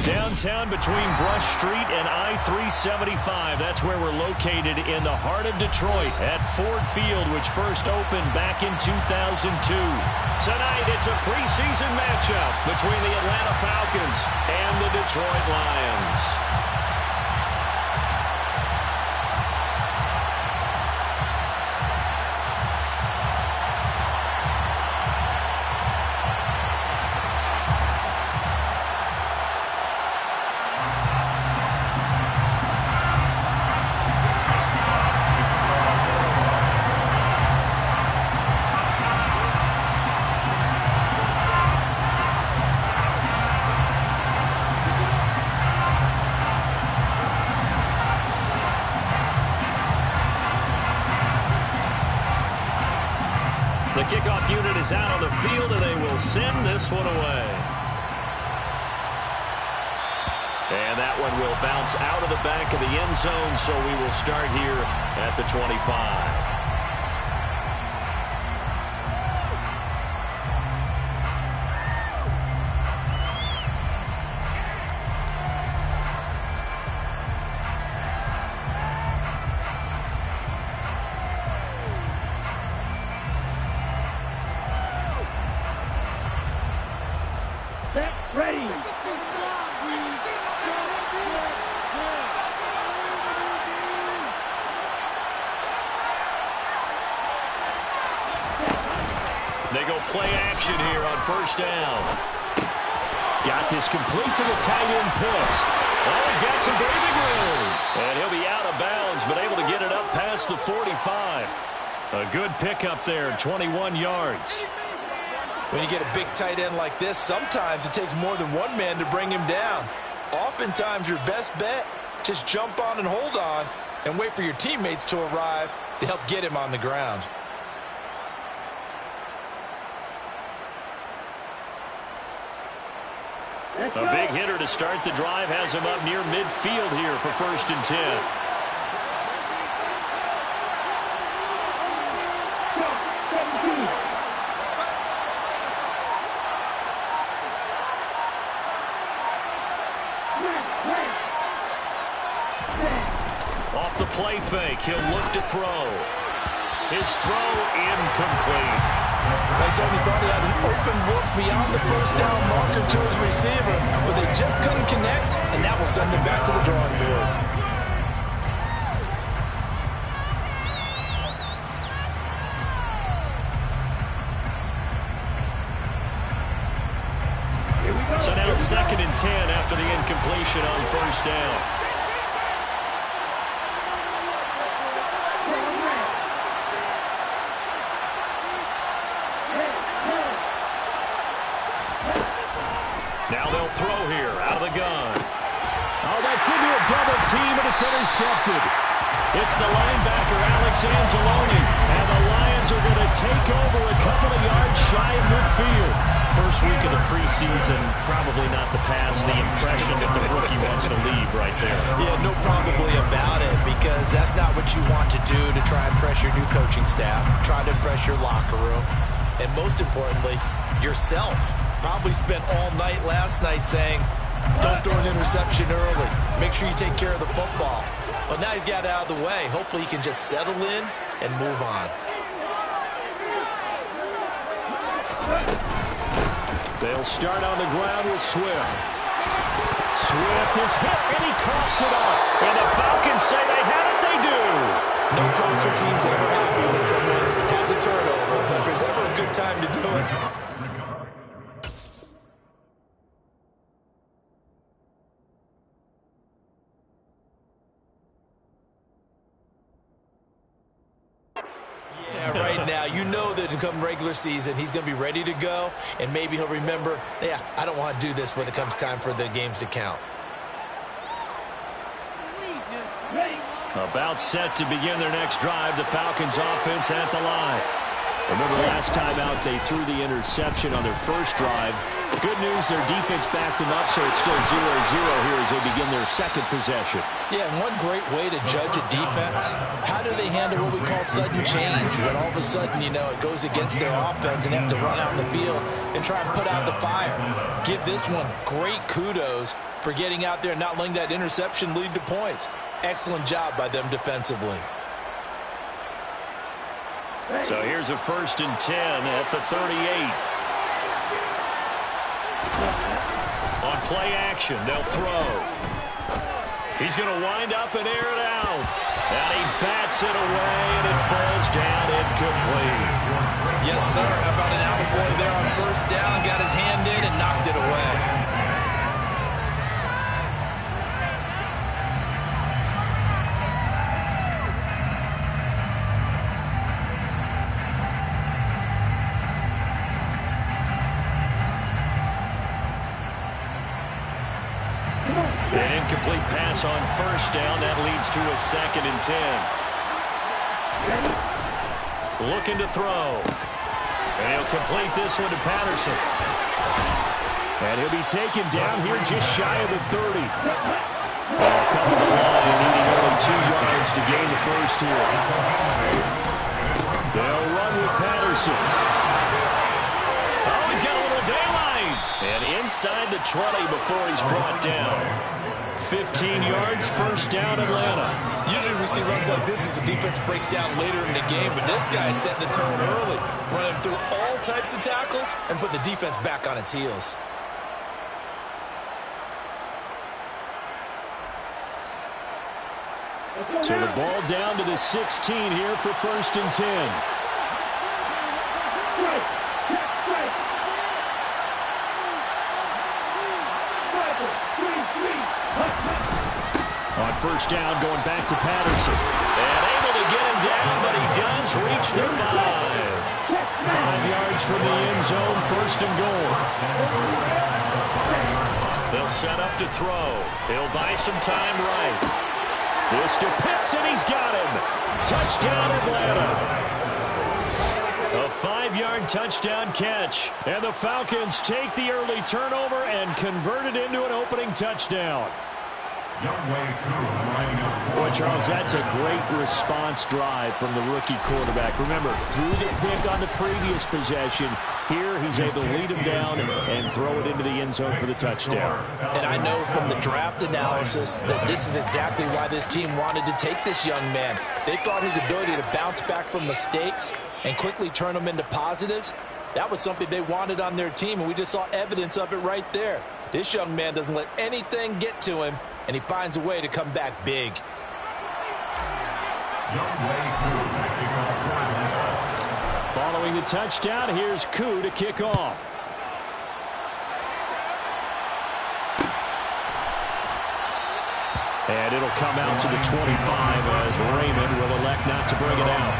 Downtown between Brush Street and I-375. That's where we're located in the heart of Detroit at Ford Field, which first opened back in 2002. Tonight, it's a preseason matchup between the Atlanta Falcons and the Detroit Lions. The kickoff unit is out on the field, and they will send this one away. And that one will bounce out of the back of the end zone, so we will start here at the 25. Ready. They go play action here on first down. Got this complete to the tight end Pitts. Oh, he's got some breathing room. And he'll be out of bounds, but able to get it up past the 45. A good pickup there, 21 yards. When you get a big tight end like this, sometimes it takes more than one man to bring him down. Oftentimes, your best bet, just jump on and hold on and wait for your teammates to arrive to help get him on the ground. A big hitter to start the drive has him up near midfield here for 1st and 10. Off the play fake, he'll look to throw. His throw incomplete. They certainly thought he had an open look beyond the first down marker to his receiver, but they just couldn't connect, and that will send them back to the drawing board. So now 2nd and 10 after the incompletion on first down. Now they'll throw here out of the gun. Oh, that's into a double team, and it's intercepted. It's the linebacker, Alex Anzalone, and the Lions are going to take over a couple of yards shy of midfield. First week of the preseason, probably not the pass, the impression that the rookie wants to leave right there. Yeah, no probably about it, because that's not what you want to do to try and press your new coaching staff, try to impress your locker room, and most importantly, yourself. Probably spent all night last night saying, don't throw an interception early. Make sure you take care of the football. But now he's got it out of the way. Hopefully he can just settle in and move on. They'll start on the ground with Swift. Swift is hit, and he coughs it up. And the Falcons say they have it, they do. No coach or team's ever happy when someone has a turnover, but if there's ever a good time to do it, you know that come regular season, he's going to be ready to go, and maybe he'll remember, yeah, I don't want to do this when it comes time for the games to count. About set to begin their next drive, the Falcons offense at the line. Remember last time out, they threw the interception on their first drive. Good news, their defense backed them up, so it's still 0-0 here as they begin their second possession. Yeah, and one great way to judge a defense, how do they handle what we call sudden change? When all of a sudden, you know, it goes against their offense and they have to run out in the field and try and put out the fire. Give this one great kudos for getting out there and not letting that interception lead to points. Excellent job by them defensively. So here's a 1st and 10 at the 38. On play action, they'll throw. He's going to wind up and air it out. And he bats it away, and it falls down incomplete. Yes, sir. How about an attaboy there on 1st down? Got his hand in and knocked it away. An incomplete pass on 1st down. That leads to a 2nd and 10. Looking to throw. And he'll complete this one to Patterson. And he'll be taken down here just shy of the 30. Coming to the line, needing only 2 yards to gain the 1st here. They'll run with Patterson. Oh, he's got a little daylight. And inside the 20 before he's brought down. 15 yards, 1st down, Atlanta. Usually we see runs like this as the defense breaks down later in the game, but this guy is setting the tone early, running through all types of tackles and putting the defense back on its heels. So the ball down to the 16 here for 1st and 10. On 1st down, going back to Patterson. And able to get him down, but he does reach the 5. 5 yards from the end zone, 1st and goal. They'll set up to throw. He'll buy some time right. This to Pitts, and he's got him. Touchdown, Atlanta. A 5-yard touchdown catch. And the Falcons take the early turnover and convert it into an opening touchdown. Boy, Charles, that's a great response drive from the rookie quarterback. Remember, threw the pick on the previous possession. Here, he's able to lead him down and throw it into the end zone for the touchdown. And I know from the draft analysis that this is exactly why this team wanted to take this young man. They thought his ability to bounce back from mistakes and quickly turn them into positives, that was something they wanted on their team, and we just saw evidence of it right there. This young man doesn't let anything get to him, and he finds a way to come back big. Following the touchdown, here's Koo to kick off. And it'll come out to the 25 as Raymond will elect not to bring it out.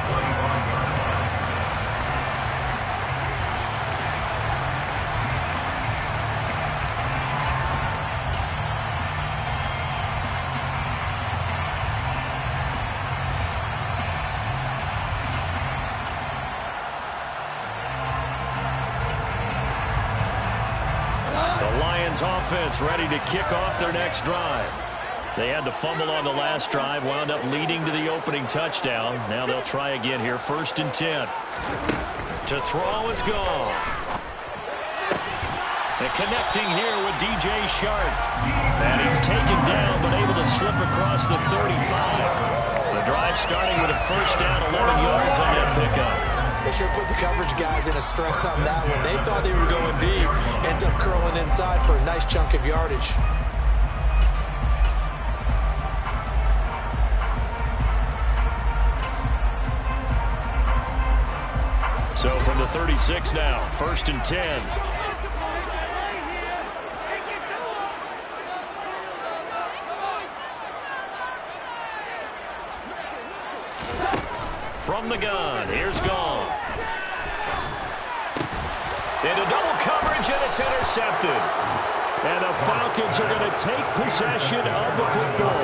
Offense ready to kick off their next drive. They had the fumble on the last drive, wound up leading to the opening touchdown. Now they'll try again here, 1st and 10. To throw is gone. And connecting here with DJ Shark. And he's taken down, but able to slip across the 35. The drive starting with a 1st down, 11 yards on that pickup. They sure put the coverage guys in a stress on that one. They thought they were going deep. Ends up curling inside for a nice chunk of yardage. So from the 36 now, 1st and 10. From the gun, here's Goff. Into double coverage, and it's intercepted. And the Falcons are going to take possession of the football.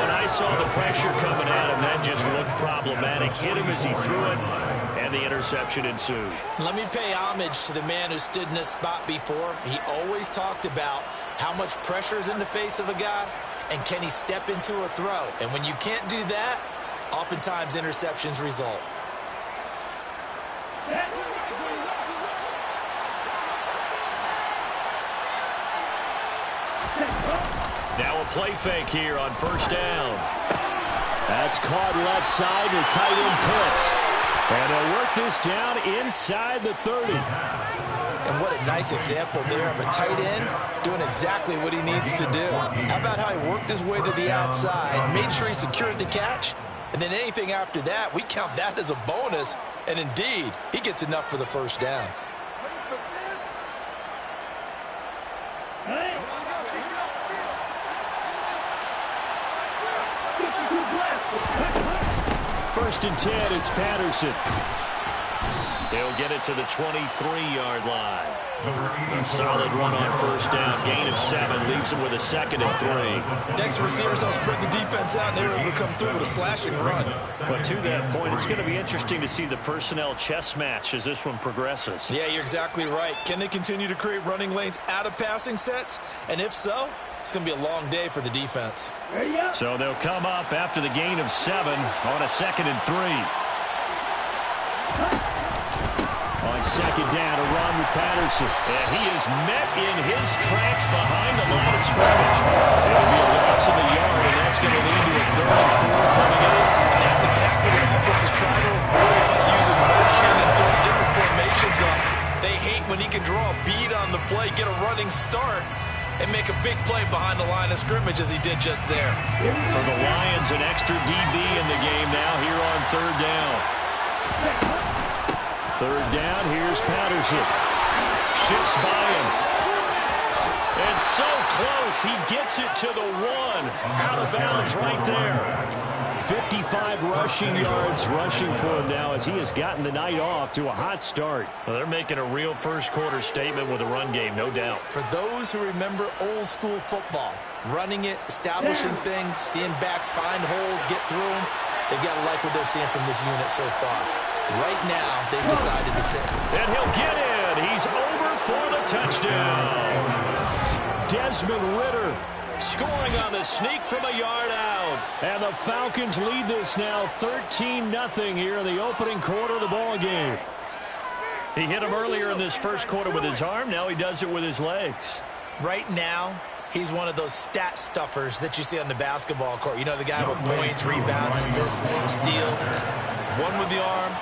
And I saw the pressure coming at him. That just looked problematic. Hit him as he threw it, and the interception ensued. Let me pay homage to the man who stood in this spot before. He always talked about how much pressure is in the face of a guy, and can he step into a throw. And when you can't do that, oftentimes interceptions result. play fake here on first down. That's caught left side to tight end Pitts. And they'll work this down inside the 30. And what a nice example there of a tight end doing exactly what he needs to do. How about how he worked his way to the outside, made sure he secured the catch, and then anything after that, we count that as a bonus. And indeed, he gets enough for the first down. First and 10, it's Patterson. He'll get it to the 23-yard line. A solid run on first down. Gain of 7 leaves him with a 2nd and 3. Next receivers don't spread the defense out, and they're able to come through with a slashing run. But to that point, it's going to be interesting to see the personnel chess match as this one progresses. Yeah, you're exactly right. Can they continue to create running lanes out of passing sets? And if so, it's going to be a long day for the defense. So they'll come up after the gain of 7 on a 2nd and 3. On second down, a run with Patterson. And he is met in his tracks behind the line of scrimmage. It'll be a loss of a yard, and that's going to lead to a 3rd and 4 coming up. And that's exactly what offenses try to avoid by using motion and throwing different formations up. They hate when he can draw a bead on the play, get a running start, and make a big play behind the line of scrimmage as he did just there. For the Lions, an extra DB in the game now here on 3rd down. 3rd down, here's Patterson. Shifts by him. And so close, he gets it to the 1. Out of bounds right there. 55 rushing yards rushing for him now as he has gotten the night off to a hot start. Well, they're making a real first-quarter statement with a run game, no doubt. For those who remember old-school football, running it, establishing things, seeing backs find holes, get through them, they've got to like what they're seeing from this unit so far. Right now, they've decided to sit. And he'll get in. He's over for the touchdown. Desmond Ridder scoring on the sneak from a yard out. And the Falcons lead this now 13-0 here in the opening quarter of the ball game. He hit him earlier in this first quarter with his arm. Now he does it with his legs. Right now, he's one of those stat stuffers that you see on the basketball court. You know, the guy with points, rebounds, assists, steals. One with the arm,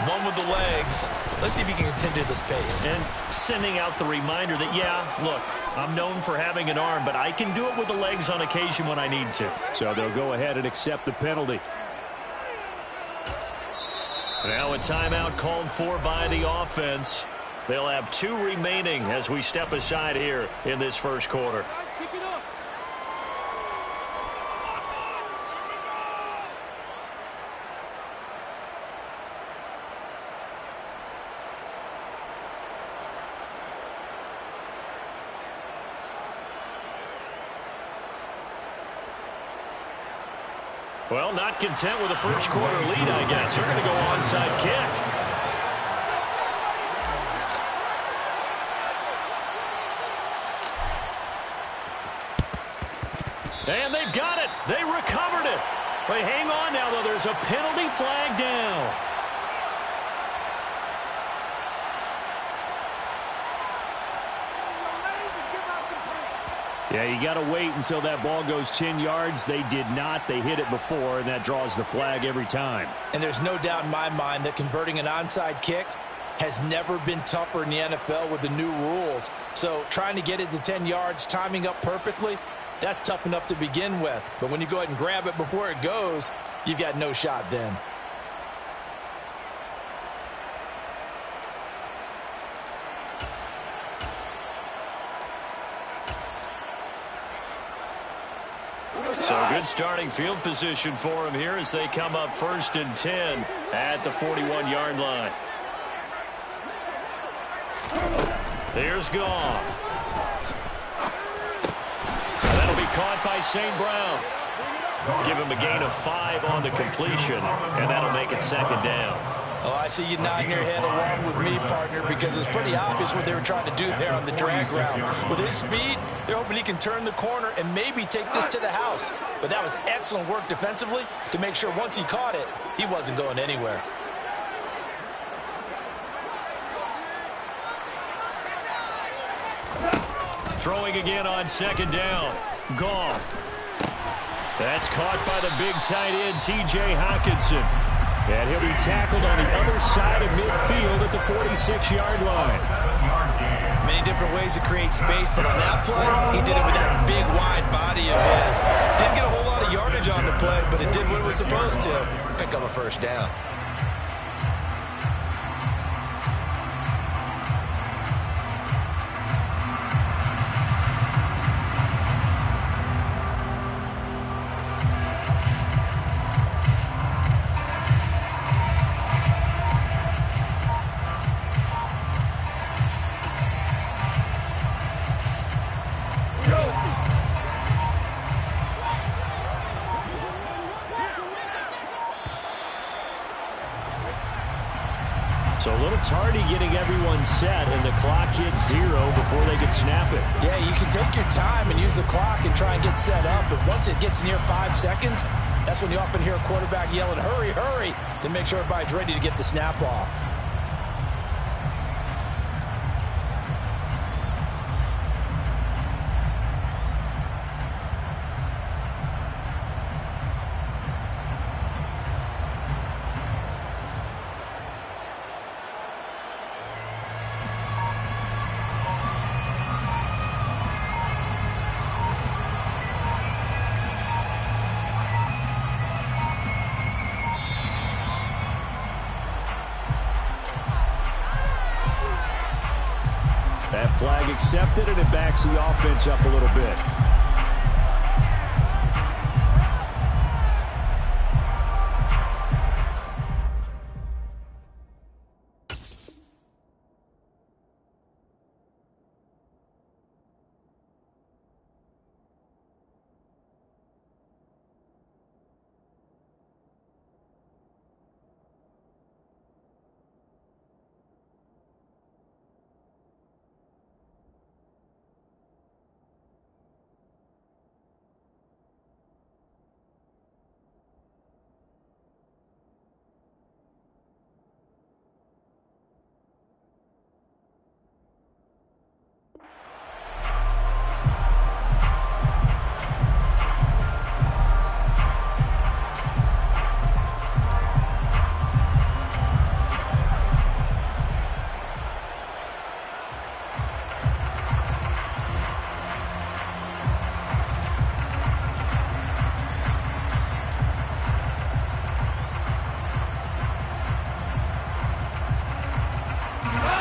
one with the legs. Let's see if he can continue this pace. And sending out the reminder that, yeah, look, I'm known for having an arm, but I can do it with the legs on occasion when I need to. So they'll go ahead and accept the penalty. Now a timeout called for by the offense. They'll have 2 remaining as we step aside here in this first quarter. Well, not content with a first-quarter lead, I guess. They're going to go onside kick. And they've got it. They recovered it. But hang on now, though. There's a penalty flag down. Yeah, you got to wait until that ball goes 10 yards. They did not. They hit it before, and that draws the flag every time. And there's no doubt in my mind that converting an onside kick has never been tougher in the NFL with the new rules. So trying to get it to 10 yards, timing up perfectly, that's tough enough to begin with. But when you go ahead and grab it before it goes, you've got no shot then. So good starting field position for him here as they come up 1st and 10 at the 41-yard line. Here's Goff. That'll be caught by St. Brown. Give him a gain of 5 on the completion, and that'll make it 2nd down. Oh, I see you nodding your head along with me, partner, because it's pretty obvious what they were trying to do there on the drag route. With his speed, they're hoping he can turn the corner and maybe take this to the house. But that was excellent work defensively to make sure once he caught it, he wasn't going anywhere. Throwing again on 2nd down. Goff. That's caught by the big tight end, T.J. Hockenson. And he'll be tackled on the other side of midfield at the 46-yard line. Many different ways to create space, but on that play, he did it with that big, wide body of his. Didn't get a whole lot of yardage on the play, but it did what it was supposed to. Pick up a first down. So a little tardy getting everyone set, and the clock hits 0 before they can snap it. Yeah, you can take your time and use the clock and try and get set up, but once it gets near 5 seconds, that's when you often hear a quarterback yelling, hurry, hurry, to make sure everybody's ready to get the snap off. That flag accepted, and it backs the offense up a little bit.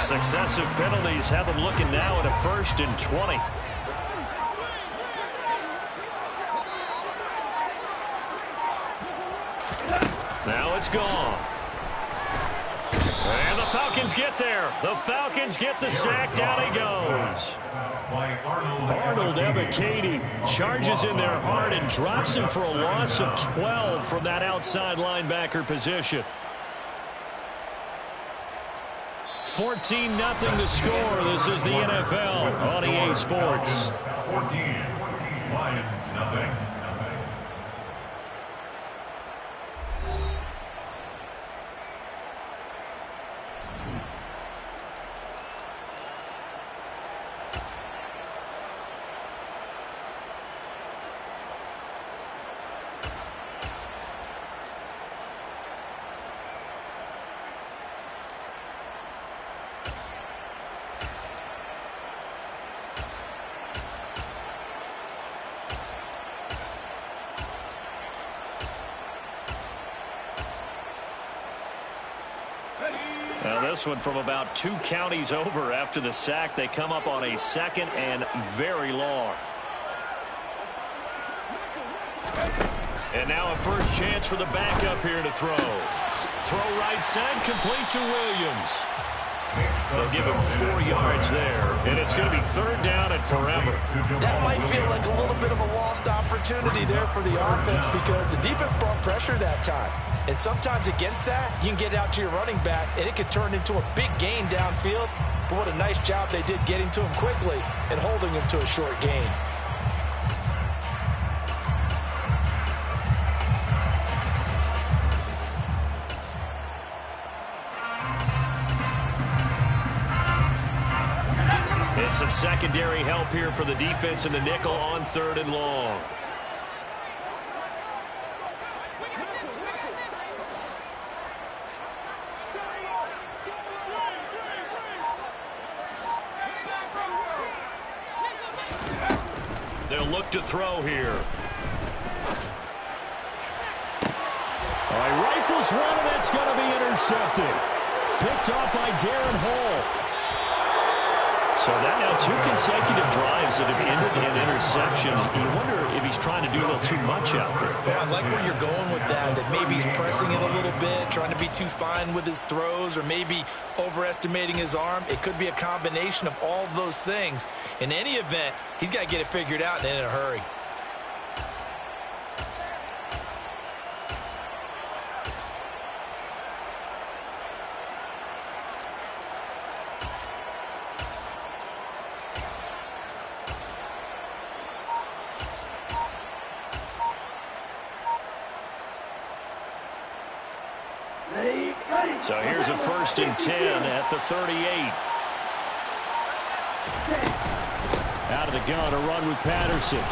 Successive penalties have them looking now at a 1st and 20. Now it's gone. And the Falcons get there. The Falcons get the sack. Down he goes. Arnold Ebiketie charges in there hard and drops him for a loss of 12 from that outside linebacker position. 14-0 to score. This is the NFL on EA Sports. 14, Lions nothing. Now this one from about 2 counties over after the sack. They come up on a 2nd and very long. And now a first chance for the backup here to throw. Throw right side, complete to Williams. They'll give him 4 yards there, and it's going to be 3rd down and forever. That might feel like a little bit of a lost opportunity there for the offense because the defense brought pressure that time. And sometimes against that, you can get out to your running back, and it could turn into a big gain downfield. But what a nice job they did getting to him quickly and holding him to a short gain. It's some secondary help here for the defense in the nickel on 3rd and long. He'll look to throw here. All right, rifles one, and that's going to be intercepted. Picked off by Darren Hall. So that now 2 consecutive drives that have ended in interceptions. You wonder if he's trying to do a little too much out there. Yeah, I like where you're going with that maybe he's pressing it a little bit, trying to be too fine with his throws, or maybe overestimating his arm. It could be a combination of all of those things. In any event, he's got to get it figured out and in a hurry. So here's a 1st and 10 at the 38. Out of the gun, a run with Patterson.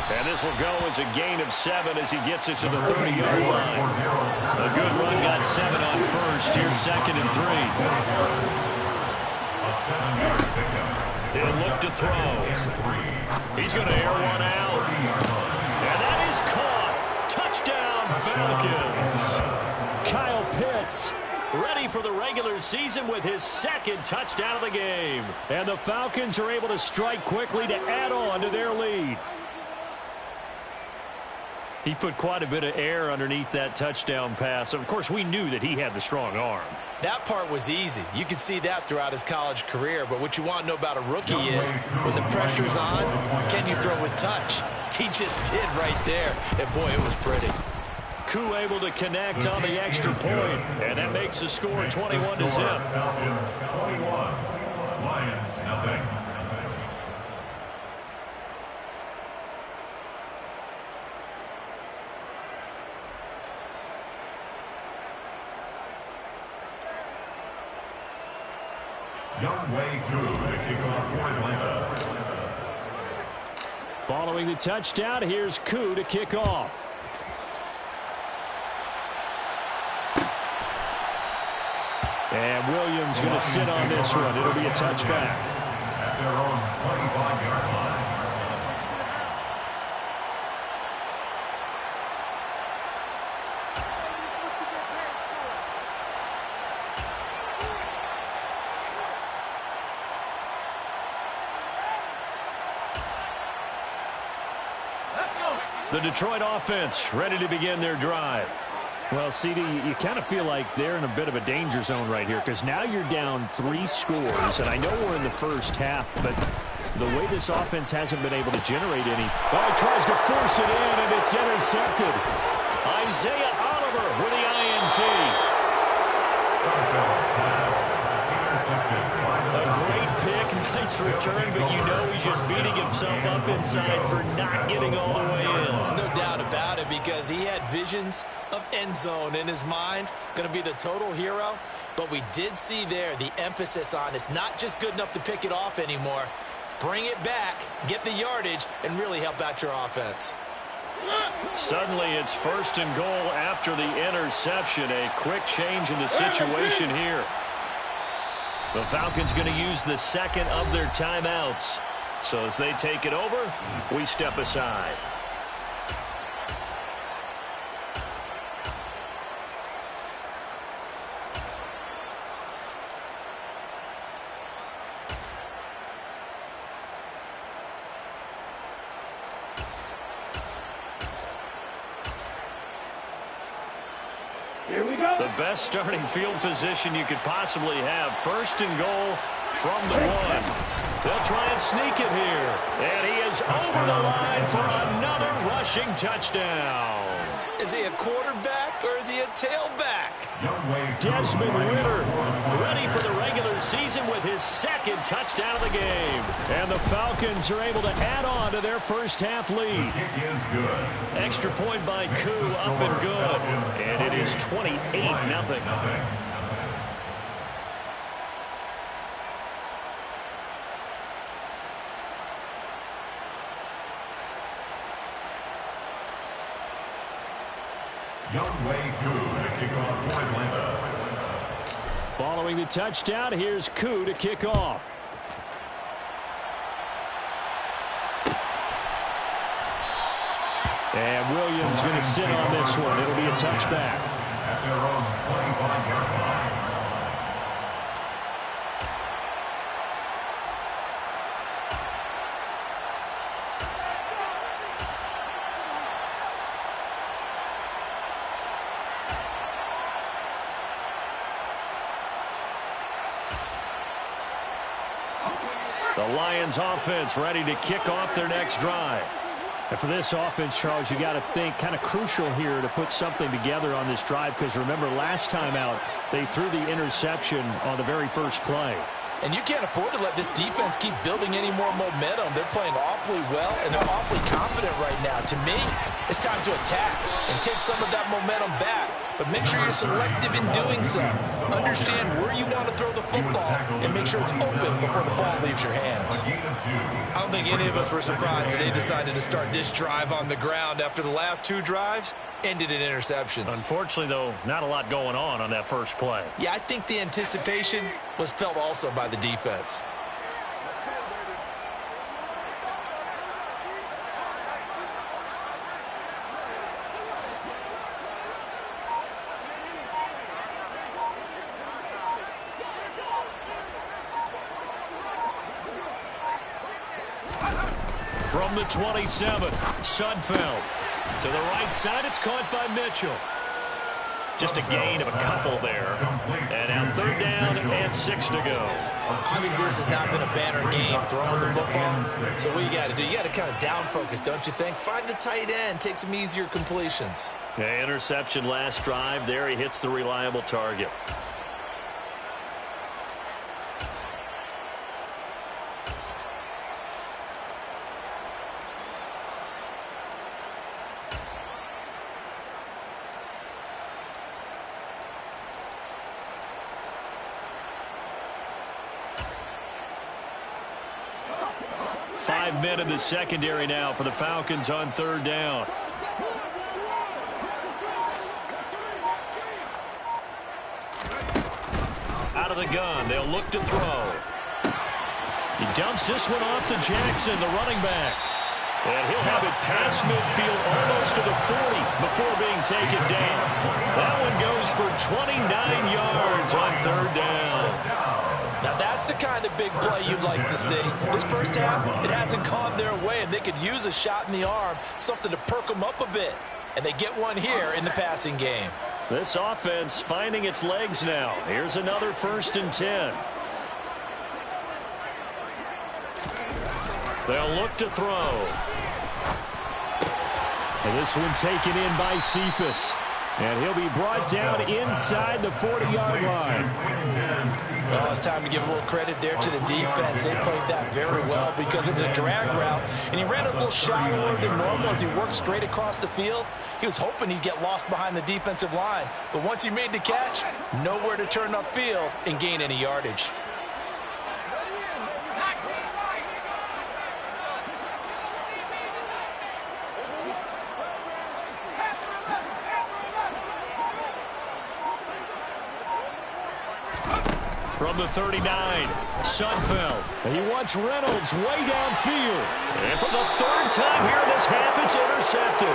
And this will go as a gain of 7 as he gets it to the 30-yard line. A good run got 7 on first. Here's 2nd and 3. He'll look to throw. He's going to air one out. And that is caught. Touchdown, Falcons. Kyle Pitts ready for the regular season with his 2nd touchdown of the game. And the Falcons are able to strike quickly to add on to their lead. He put quite a bit of air underneath that touchdown pass. Of course, we knew that he had the strong arm. That part was easy. You could see that throughout his college career. But what you want to know about a rookie is when the pressure's on, can you throw with touch? He just did right there. And, boy, it was pretty. Koo able to connect on the extra point, and that makes the score 21-0. Falcons 21, Lions nothing. Younghoe Koo to kick off for Atlanta. Following the touchdown, here's Koo to kick off. And Williams going to sit on this one. It'll be a touchback. At their own 25-yard line. The Detroit offense ready to begin their drive. Well, CD, you kind of feel like they're in a bit of a danger zone right here because now you're down 3 scores, and I know we're in the first half, but the way this offense hasn't been able to generate any. Oh, he tries to force it in, and it's intercepted. Isaiah Oliver with the INT. A great pick, nice return, but you know he's just beating himself up inside for not getting all the way in. No doubt about it, because he had visions of end zone in his mind, going to be the total hero. But we did see there the emphasis on it's not just good enough to pick it off anymore. Bring it back, get the yardage, and really help out your offense. Suddenly it's 1st and goal after the interception. A quick change in the situation here. The Falcons going to use the 2nd of their timeouts. So as they take it over, we step aside. Here we go. The best starting field position you could possibly have. 1st and goal from the 1. They'll try and sneak it here. And he is over the line for another rushing touchdown. Is he a quarterback or is he a tailback? Desmond Ridder ready for the regular season with his 2nd touchdown of the game. And the Falcons are able to add on to their first half lead. Kick is good. Extra point by Koo, up and good. And it is 28-0. Younghoe Koo to kick off for Atlanta. Following the touchdown, here's Koo to kick off. And Williams going to sit on this one. It'll be a touchback. At their own 25-yard line. The Lions offense ready to kick off their next drive. And for this offense, Charles, you got to think kind of crucial here to put something together on this drive, because remember last time out they threw the interception on the very first play. And you can't afford to let this defense keep building any more momentum. They're playing awfully well, and they're awfully confident right now. To me, it's time to attack and take some of that momentum back. But make sure you're selective in doing so. Understand where you want to throw the football and make sure it's open before the ball leaves your hands. I don't think any of us were surprised that they decided to start this drive on the ground after the last two drives ended in interceptions. Unfortunately, though, not a lot going on that first play. Yeah, I think the anticipation was felt also by the defense. From the 27, Sudfeld. To the right side, it's caught by Mitchell. Just a gain of a couple there. And now 3rd down and 6 to go. Obviously, this has not been a banner game throwing the football. So what you got to do, you got to kind of down focus, don't you think? Find the tight end, take some easier completions. Yeah, interception last drive. There he hits the reliable target. Men in the secondary now for the Falcons on 3rd down. Out of the gun, they'll look to throw. He dumps this one off to Jackson, the running back. And he'll have it past midfield almost to the 40 before being taken down. That one goes for 29 yards on 3rd down. Now that's the kind of big play you'd like to see. This first half, it hasn't gone their way, and they could use a shot in the arm, something to perk them up a bit. And they get one here in the passing game. This offense finding its legs now. Here's another 1st and 10. They'll look to throw. And this one taken in by Cephas. And he'll be brought down inside the 40-yard line. Well, it's time to give a little credit there to the defense. They played that very well because it was a drag route, and he ran a little shallower than normal as he worked straight across the field. He was hoping he'd get lost behind the defensive line, but once he made the catch, nowhere to turn upfield and gain any yardage. From the 39, Sudfeld. And he wants Reynolds way downfield. And for the 3rd time here in this half, it's intercepted.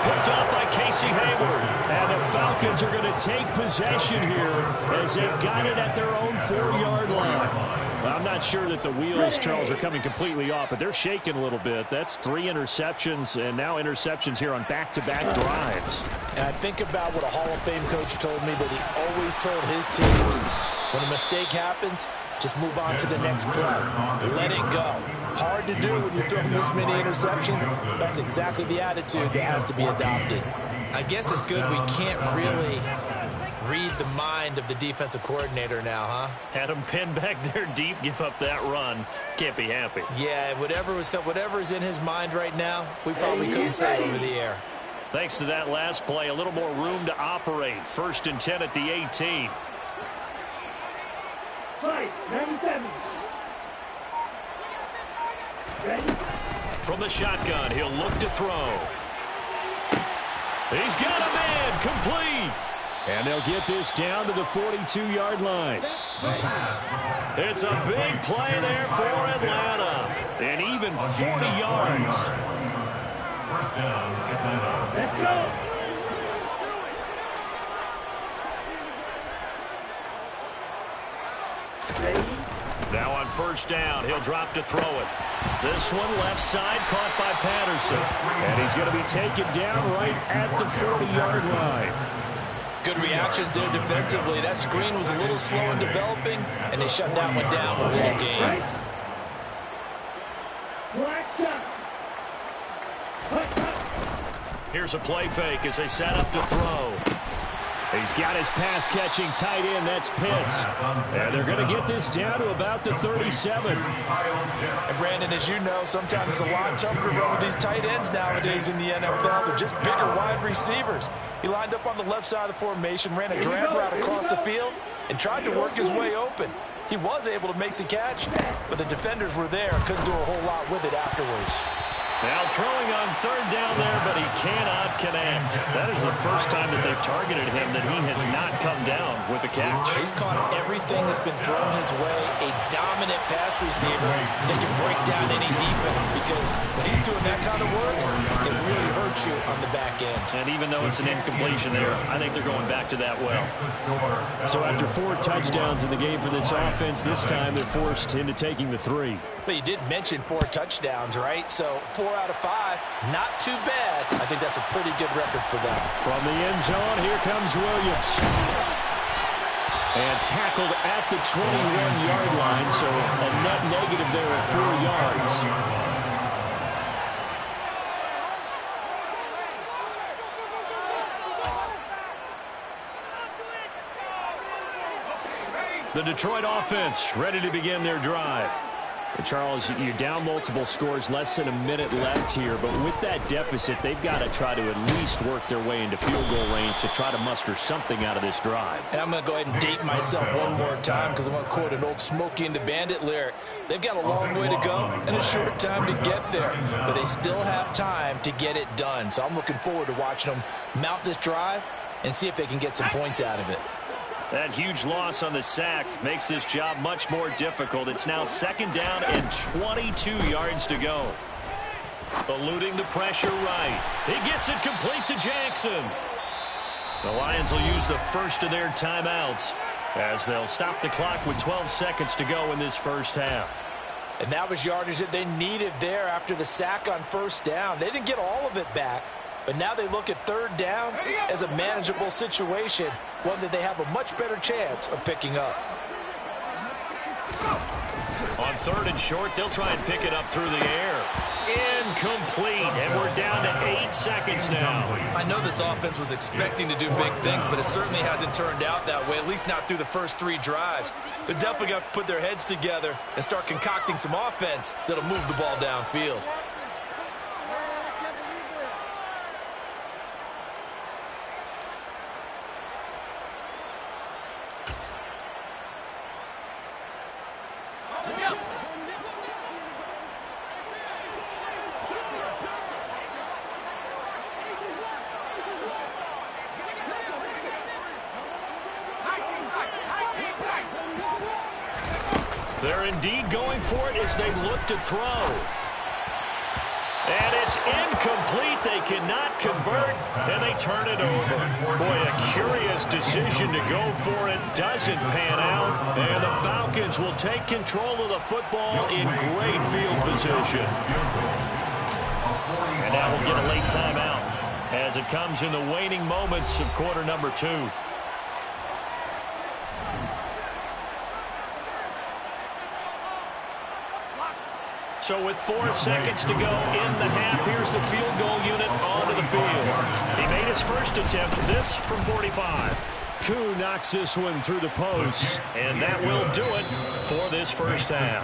Picked off by Casey Hayward. And the Falcons are going to take possession here as they've got it at their own 4-yard line. Well, I'm not sure that the wheels, Charles, are coming completely off, but they're shaking a little bit. That's 3 interceptions, and now interceptions here on back-to-back drives. And I think about what a Hall of Fame coach told me, that he always told his teams, when a mistake happens, just move on to the next play. Let it go. Hard to do when you're throwing this many interceptions. That's exactly the attitude that has to be adopted. I guess it's good we can't really read the mind of the defensive coordinator now, huh? Had him pinned back there deep, give up that run. Can't be happy. Yeah, whatever is in his mind right now, we probably couldn't say over the air. Thanks to that last play, a little more room to operate. 1st and 10 at the 18. From the shotgun, he'll look to throw. He's got a man, complete. And they'll get this down to the 42-yard line. It's a big play there for Atlanta. And even 40 yards. First down, Atlanta. Let's go. Now on first down, he'll drop to throw it. This one left side caught by Patterson. And he's going to be taken down right at the 40-yard line. Good reactions there defensively. That screen was a little slow in developing, and they shut that one down with a little gain. Here's a play fake as they set up to throw. He's got his pass-catching tight end. That's Pitts. And they're going to get this down to about the 37. And, Brandon, as you know, sometimes it's a lot tougher to run with these tight ends nowadays in the NFL. They're just bigger wide receivers. He lined up on the left side of the formation, ran a drag route across the field, and tried to work his way open. He was able to make the catch, but the defenders were there. Couldn't do a whole lot with it afterwards. Now throwing on third down there, but he cannot connect. That is the first time that they've targeted him that he has not come down with a catch. He's caught everything that's been thrown his way. A dominant pass receiver that can break down any defense, because when he's doing that kind of work, it really hurts you on the back end. And even though it's an incompletion there, I think they're going back to that well. So after 4 touchdowns in the game for this offense, this time they're forced into taking the 3. But you did mention 4 touchdowns, right? So 4 out of 5, not too bad. I think that's a pretty good record for them. From the end zone, here comes Williams. And tackled at the 21-yard line, so a net negative there of 4 yards. The Detroit offense ready to begin their drive. And Charles, you're down multiple scores, less than a minute left here, but with that deficit, they've got to try to at least work their way into field goal range to try to muster something out of this drive. And I'm going to go ahead and date myself one more time because I'm going to quote an old Smokey and the Bandit lyric. They've got a long way to go and a short time to get there, but they still have time to get it done. So I'm looking forward to watching them mount this drive and see if they can get some points out of it. That huge loss on the sack makes this job much more difficult. It's now second down and 22 yards to go. Eluding the pressure right. He gets it complete to Jackson. The Lions will use the first of their timeouts as they'll stop the clock with 12 seconds to go in this first half. And that was yardage that they needed there after the sack on first down. They didn't get all of it back, but now they look at third down as a manageable situation, one that they have a much better chance of picking up. On third and short, they'll try and pick it up through the air. Incomplete, and we're down to 8 seconds now. I know this offense was expecting to do big things, but it certainly hasn't turned out that way, at least not through the first 3 drives. They're definitely going to have to put their heads together and start concocting some offense that'll move the ball downfield. They're indeed going for it as they look to throw. And it's incomplete. They cannot convert, and they turn it over. Boy, a curious decision to go for it. Doesn't pan out, and the Falcons will take control of the football in great field position. And now we'll get a late timeout as it comes in the waning moments of quarter number 2. So with 4 seconds to go in the half, here's the field goal unit onto the field. He made his first attempt, this from 45. Koo knocks this one through the post, and that will do it for this first half.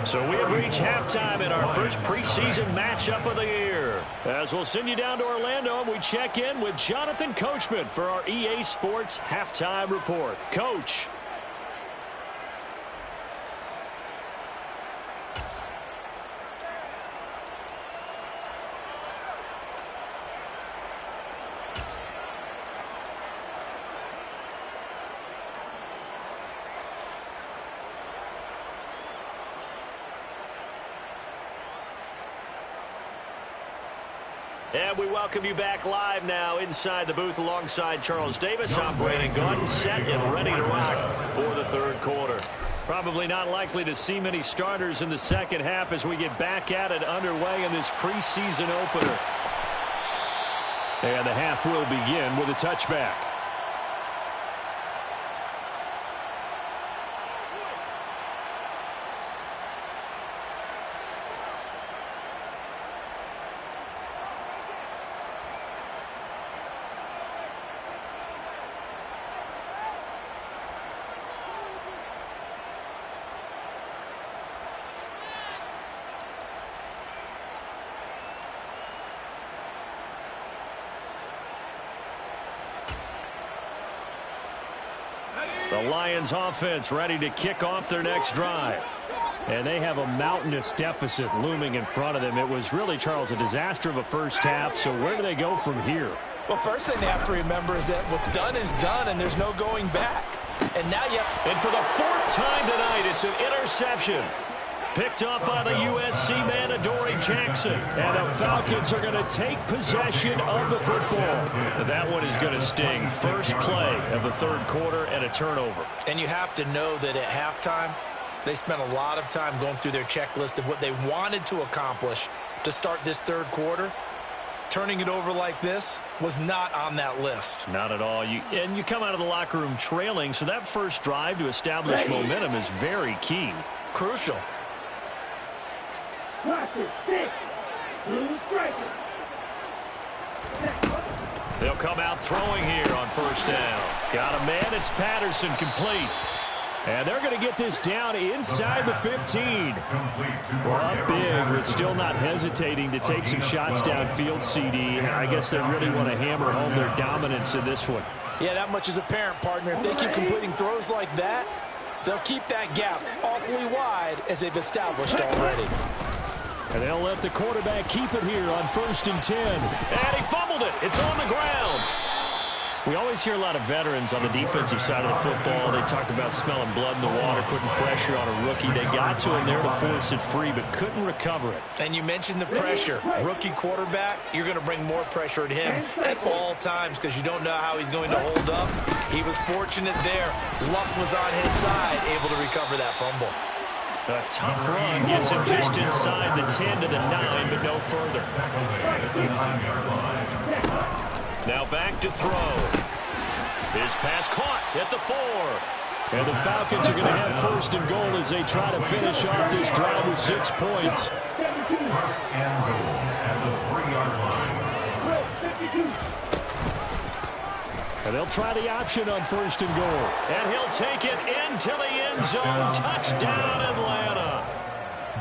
So we have reached halftime in our first preseason matchup of the year. As we'll send you down to Orlando, and we check in with Jonathan Coachman for our EA Sports Halftime Report. Coach. And we welcome you back live now inside the booth alongside Charles Davis. I'm Brandon Gaudin, set and ready to rock for the third quarter. Probably not likely to see many starters in the second half as we get back at it underway in this preseason opener. And the half will begin with a touchback. The Lions offense ready to kick off their next drive. And they have a mountainous deficit looming in front of them. It was really, Charles, a disaster of a first half. So where do they go from here? Well, first thing they have to remember is that what's done is done, and there's no going back. And now and for the fourth time tonight, it's an interception. Picked up by the USC man, Adoree Jackson. And the Falcons are going to take possession of the football. And that one is going to sting. First play of the third quarter and a turnover. And you have to know that at halftime, they spent a lot of time going through their checklist of what they wanted to accomplish to start this third quarter. Turning it over like this was not on that list. Not at all. And you come out of the locker room trailing, so that first drive to establish momentum is very key. Crucial. They'll come out throwing here on first down. Got a man. It's Patterson, complete. And they're going to get this down inside the 15. Well, up big, but still not hesitating to take some shots downfield, CD. I guess they really want to hammer home their dominance in this one. Yeah, that much is apparent, partner. If they keep completing throws like that, they'll keep that gap awfully wide as they've established already. And they'll let the quarterback keep it here on 1st and 10. And he fumbled it. It's on the ground. We always hear a lot of veterans on the defensive side of the football. They talk about smelling blood in the water, putting pressure on a rookie. They got to him there to force it free, but couldn't recover it. And you mentioned the pressure. Rookie quarterback, you're going to bring more pressure at him at all times because you don't know how he's going to hold up. He was fortunate there. Luck was on his side, able to recover that fumble. A tough run gets him just inside the 10 to the 9, but no further. Now back to throw. His pass caught at the 4. And the Falcons are going to have 1st and goal as they try to finish off this drive with 6 points. 1st and goal at the 3-yard line. And they'll try the option on 1st and goal. And he'll take it into the end zone. Touchdown, Atlanta.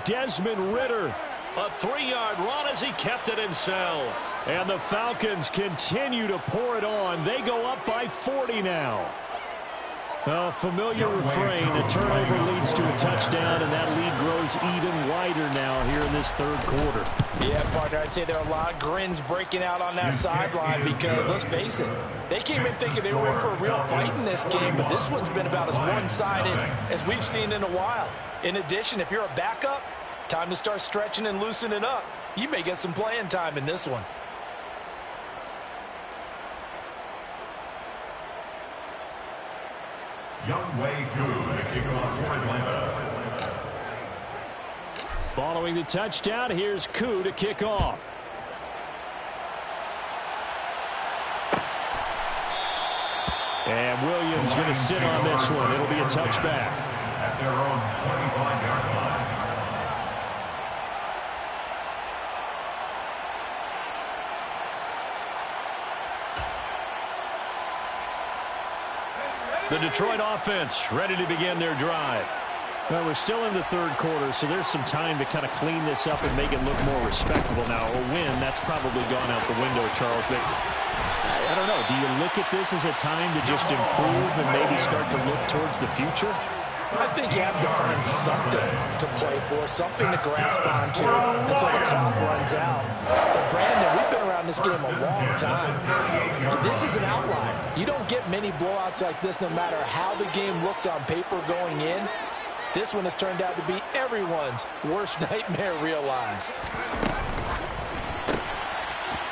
Desmond Ridder, a 3-yard run as he kept it himself. And the Falcons continue to pour it on. They go up by 40 now. A familiar refrain. A turnover leads to a touchdown, and that lead grows even wider now here in this third quarter. Yeah, partner, I'd say there are a lot of grins breaking out on that sideline because, let's face it, they came in thinking they were in for a real fight in this game, but this one's been about as one-sided as we've seen in a while. In addition, if you're a backup, time to start stretching and loosening up. You may get some playing time in this one. Young Way Koo to kick off for Atlanta. Following the touchdown, here's Koo to kick off. And Williams going to sit on this one. It'll be a touchback. At their own 25-yard line. The Detroit offense ready to begin their drive. Well, we're still in the third quarter, so there's some time to kind of clean this up and make it look more respectable now. A win, that's probably gone out the window, Charles. But I don't know. Do you look at this as a time to just improve and maybe start to look towards the future? I think you have to find something to play for, something to grasp onto until the clock runs out. But, Brandon, we've been around this game a long time. This is an outlier. You don't get many blowouts like this no matter how the game looks on paper going in. This one has turned out to be everyone's worst nightmare realized.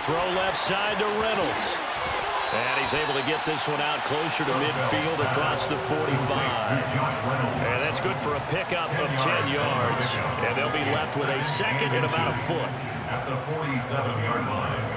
throw left side to Reynolds. And he's able to get this one out closer to midfield across the 45. And that's good for a pickup of 10 yards. And they'll be left with a second and about a foot. At the 47-yard line.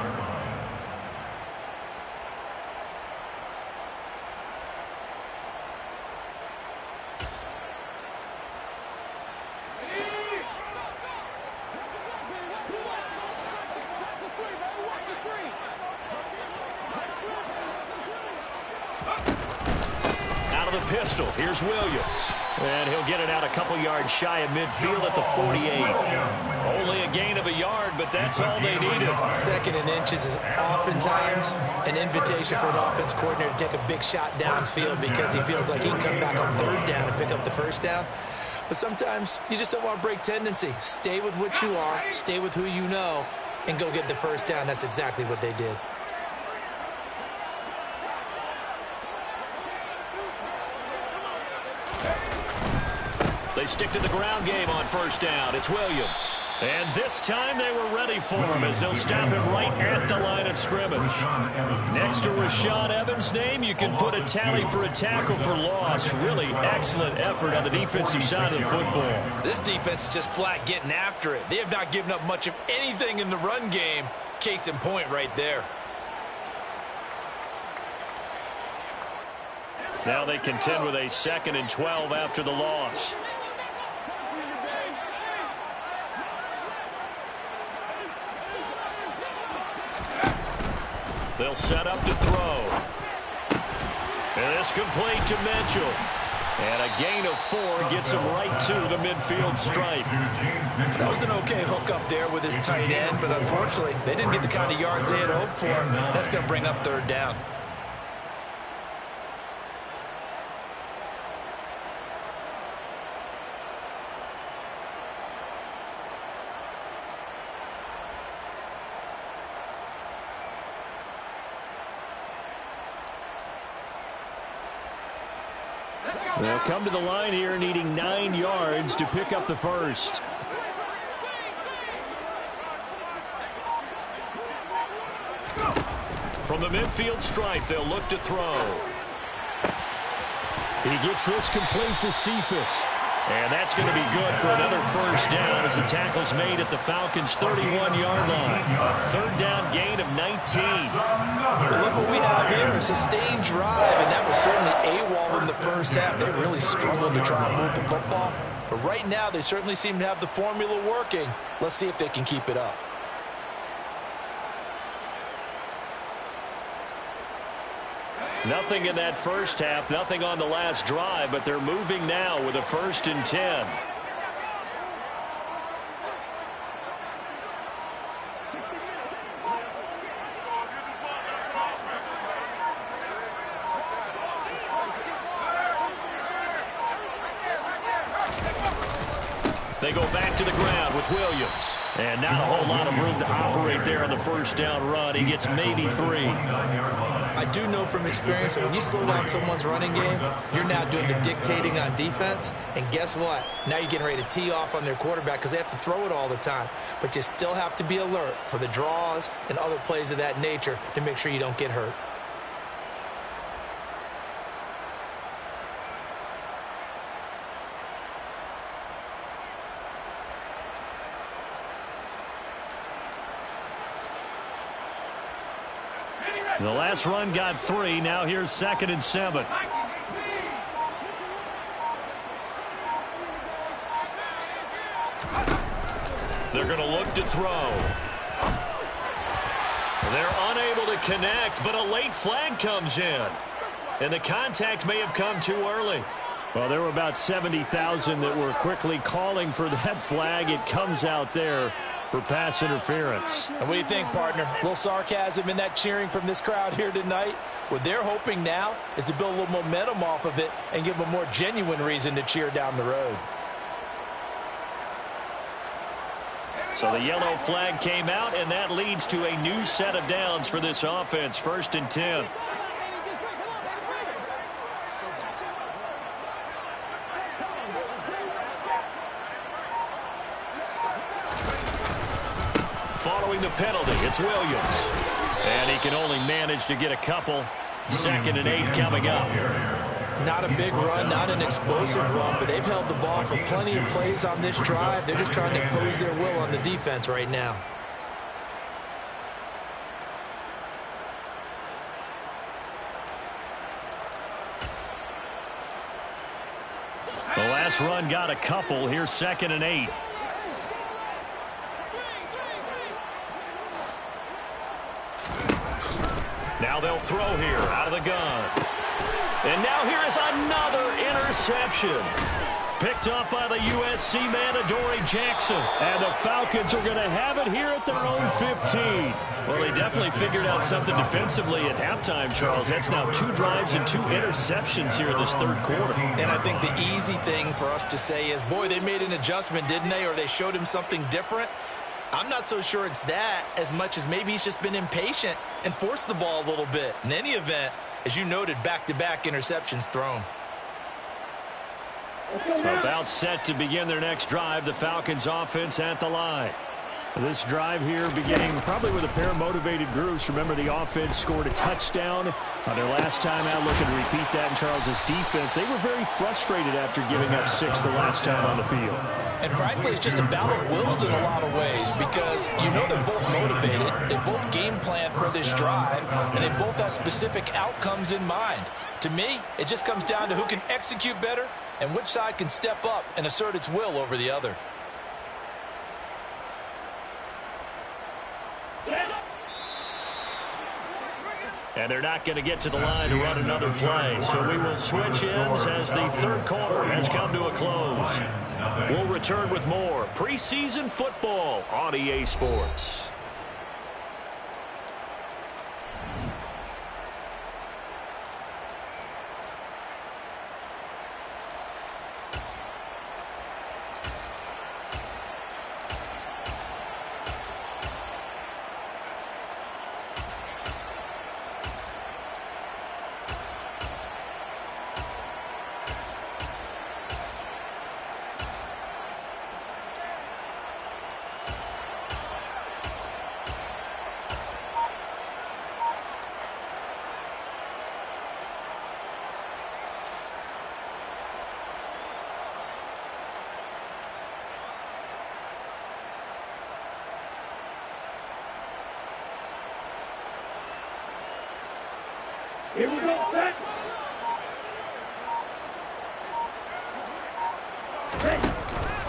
Pistol. Here's Williams. And he'll get it out a couple yards shy of midfield at the 48. Only a gain of a yard, but that's all they needed. Second and inches is oftentimes an invitation for an offense coordinator to take a big shot downfield because he feels like he can come back on third down and pick up the first down. But sometimes you just don't want to break tendency. Stay with what you are, stay with who you know, and go get the first down. That's exactly what they did. They stick to the ground game on first down. It's Williams. And this time they were ready for him as they'll stop him right at the line of scrimmage. Next to Rashaan Evans' name, you can put a tally for a tackle for loss. Really excellent effort on the defensive side of the football. This defense is just flat getting after it. They have not given up much of anything in the run game. Case in point right there. Now they contend with a 2nd and 12 after the loss. They'll set up to throw. And it's complete to Mitchell. And a gain of 4 gets him right to the midfield stripe. That was an okay hook up there with his tight end, but unfortunately, they didn't get the kind of yards they had hoped for. That's going to bring up third down. They'll come to the line here needing 9 yards to pick up the first. From the midfield stripe, they'll look to throw. He gets this complete to Cephas. And that's going to be good for another first down as the tackle's made at the Falcons' 31-yard line. A third down gain of 19. Look what we have here, a sustained drive, and that was certainly AWOL in the first half. They really struggled to try and move the football. But right now, they certainly seem to have the formula working. Let's see if they can keep it up. Nothing in that first half, nothing on the last drive, but they're moving now with a 1st and 10. They go back to the ground with Williams. And not a whole lot of room to operate there on the first down run. He gets maybe 3. I do know from experience that when you slow down someone's running game, you're now doing the dictating on defense. And guess what? Now you're getting ready to tee off on their quarterback because they have to throw it all the time. But you still have to be alert for the draws and other plays of that nature to make sure you don't get hurt. The last run got 3. Now here's 2nd and 7. They're going to look to throw. They're unable to connect, but a late flag comes in. And the contact may have come too early. Well, there were about 70,000 that were quickly calling for that flag. It comes out there for pass interference. And what do you think, partner? A little sarcasm in that cheering from this crowd here tonight. What they're hoping now is to build a little momentum off of it and give them a more genuine reason to cheer down the road. So the yellow flag came out, and that leads to a new set of downs for this offense. 1st and 10. throwing the penalty. It's Williams. And he can only manage to get a couple. 2nd and 8 coming up. Not a big run, not an explosive run, but they've held the ball for plenty of plays on this drive. They're just trying to impose their will on the defense right now. The last run got a couple. Here's 2nd and 8. Now they'll throw here out of the gun. And now here is another interception. Picked up by the USC man, Adoree Jackson. And the Falcons are going to have it here at their own 15. Well, they definitely figured out something defensively at halftime, Charles. That's now 2 drives and 2 interceptions here this 3rd quarter. And I think the easy thing for us to say is, boy, they made an adjustment, didn't they? Or they showed him something different. I'm not so sure it's that as much as maybe he's just been impatient and forced the ball a little bit. In any event, as you noted, back-to-back interceptions thrown. About set to begin their next drive, the Falcons offense at the line. This drive here beginning probably with a pair of motivated groups. Remember, the offense scored a touchdown on their last time out. Looking to repeat that in Charles's defense. They were very frustrated after giving up 6 the last time on the field. And frankly, it's just a battle of wills in a lot of ways because you know they're both motivated. They both game plan for this drive, and they both have specific outcomes in mind. To me, it just comes down to who can execute better and which side can step up and assert its will over the other. And they're not going to get to the line to run another play. So we will switch ends as the 3rd quarter has come to a close. We'll return with more preseason football on EA Sports. Here we go, set.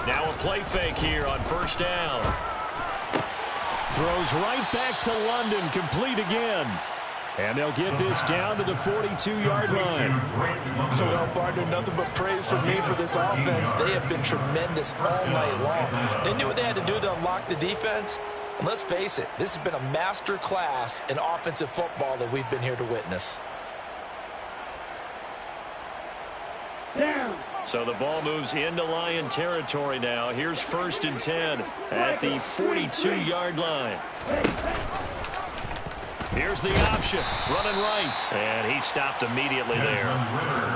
Now a play fake here on 1st down. Throws right back to London, complete again. And they'll get this down to the 42-yard line. Well, partner, nothing but praise from me for this offense. They have been tremendous all night long. They knew what they had to do to unlock the defense. And let's face it, this has been a master class in offensive football that we've been here to witness. Down. So the ball moves into Lion territory now. Here's 1st and 10 at the 42-yard line. Here's the option, running right. And he stopped immediately there.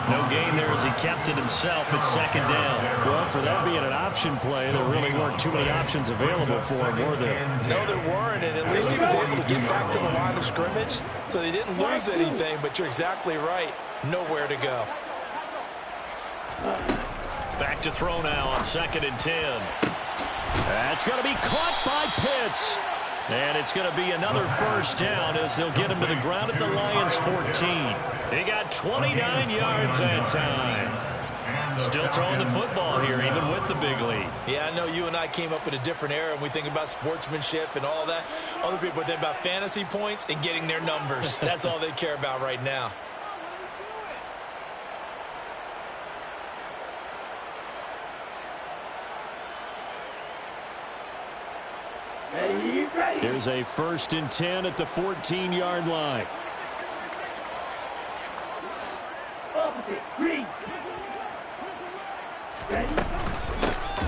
No gain there as he kept it himself at 2nd down. Well, for that being an option play, there really weren't too many options available for him, were there? No, there weren't, and at least he was able to get back to the line of scrimmage, so they didn't lose anything, but you're exactly right. Nowhere to go. Back to throw now on 2nd and 10. That's going to be caught by Pitts. And it's going to be another 1st down as they'll get him to the ground at the Lions' 14. He got 29 yards that time. Still throwing the football here, even with the big lead. Yeah, I know you and I came up in a different era, and we think about sportsmanship and all that. Other people think about fantasy points and getting their numbers. That's all they care about right now. Here's a 1st and 10 at the 14-yard line.